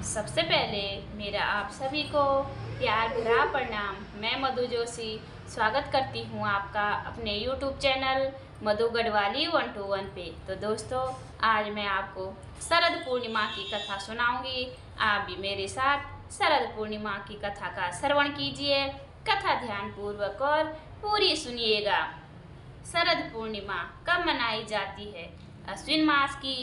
सबसे पहले मेरा आप सभी को प्यार भरा प्रणाम। मैं मधु जोशी स्वागत करती हूँ आपका अपने YouTube चैनल मधु गढ़वाली 121 पे। तो दोस्तों, आज मैं आपको शरद पूर्णिमा की कथा सुनाऊंगी। आप भी मेरे साथ शरद पूर्णिमा की कथा का श्रवण कीजिए। कथा ध्यानपूर्वक और पूरी सुनिएगा। शरद पूर्णिमा कब मनाई जाती है? अश्विन मास की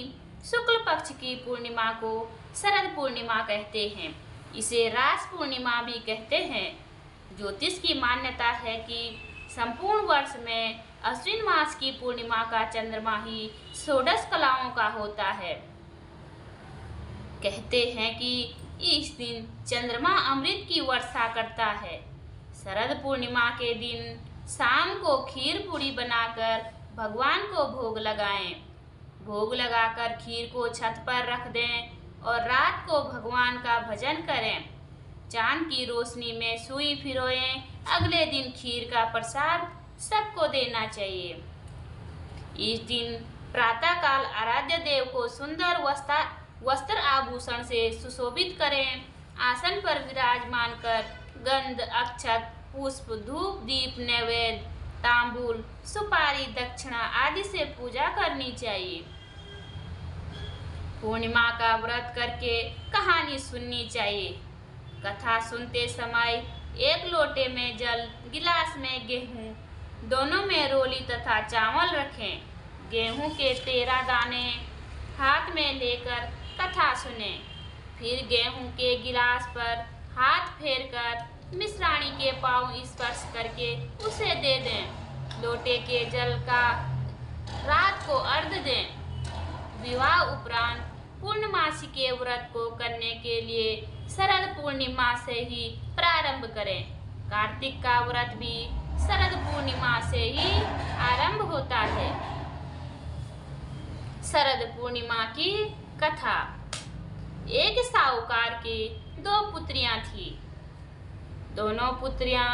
शुक्ल पक्ष की पूर्णिमा को शरद पूर्णिमा कहते हैं। इसे रास पूर्णिमा भी कहते हैं। ज्योतिष की मान्यता है कि संपूर्ण वर्ष में अश्विन मास की पूर्णिमा का चंद्रमा ही षोडश कलाओं का होता है। कहते हैं कि इस दिन चंद्रमा अमृत की वर्षा करता है। शरद पूर्णिमा के दिन शाम को खीर पूरी बनाकर भगवान को भोग लगाएं। भोग लगाकर खीर को छत पर रख दें और रात को भगवान का भजन करें। चांद की रोशनी में सुई फिरोएं। अगले दिन खीर का प्रसाद सबको देना चाहिए। इस दिन प्रातःकाल आराध्य देव को सुंदर वस्त्र आभूषण से सुशोभित करें। आसन पर विराजमान कर गंध, अक्षत, पुष्प, धूप, दीप, नैवेद्य, तांबूल, सुपारी, दक्षिणा आदि से पूजा करनी चाहिए। पूर्णिमा का व्रत करके कहानी सुननी चाहिए। कथा सुनते समय एक लोटे में जल, गिलास में गेहूं, दोनों में रोली तथा चावल रखें। गेहूं के 13 दाने हाथ में लेकर कथा सुनें। फिर गेहूं के गिलास पर हाथ फेरकर मिश्राणी के पांव स्पर्श करके उसे दे दें। लोटे के जल का रात को अर्घ दें। विवाह उपरांत पूर्णमासी के व्रत को करने के लिए शरद पूर्णिमा से ही प्रारंभ करें। कार्तिक का व्रत भी शरद पूर्णिमा से ही आरंभ होता है। शरद पूर्णिमा की कथा। एक साहूकार की 2 पुत्रियां थीं। दोनों पुत्रियां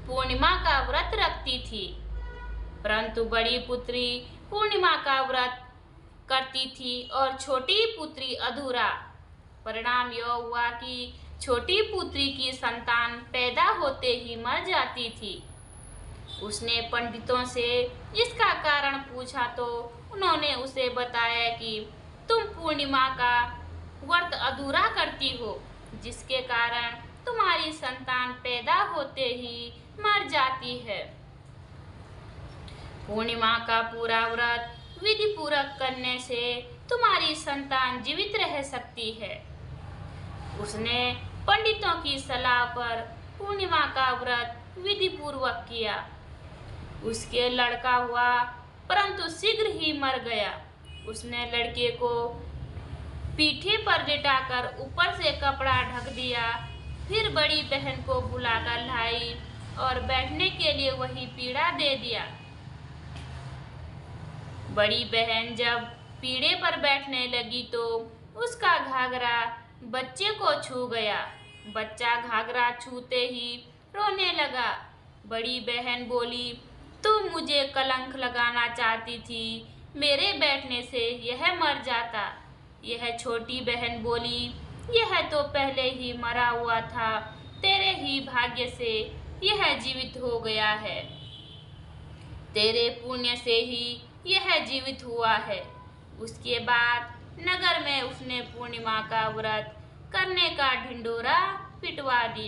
पूर्णिमा का व्रत रखती थी, परंतु बड़ी पुत्री पूर्णिमा का व्रत करती थी और छोटी पुत्री अधूरा। परिणाम यह हुआ कि छोटी पुत्री की संतान पैदा होते ही मर जाती थी। उसने पंडितों से इसका कारण पूछा तो उन्होंने उसे बताया कि तुम पूर्णिमा का व्रत अधूरा करती हो, जिसके कारण तुम्हारी संतान पैदा होते ही मर जाती है। पूर्णिमा का पूरा व्रत विधि पूर्वक करने से तुम्हारी संतान जीवित रह सकती है। उसने पंडितों की सलाह पर पूर्णिमा का व्रत विधि पूर्वक किया। उसके लड़का हुआ, परंतु शीघ्र ही मर गया। उसने लड़के को पीठे पर लिटाकर ऊपर से कपड़ा ढक दिया। फिर बड़ी बहन को बुलाकर लाई और बैठने के लिए वही पीढ़ा दे दिया। बड़ी बहन जब पीढ़े पर बैठने लगी तो उसका घाघरा बच्चे को छू गया। बच्चा घाघरा छूते ही रोने लगा। बड़ी बहन बोली, तुम मुझे कलंक लगाना चाहती थी, मेरे बैठने से यह मर जाता। यह छोटी बहन बोली, यह तो पहले ही मरा हुआ था, तेरे ही भाग्य से यह जीवित हो गया है। तेरे पुण्य से ही यह जीवित हुआ है। उसके बाद नगर में उसने पूर्णिमा का व्रत करने का ढिंढोरा पिटवा दिया।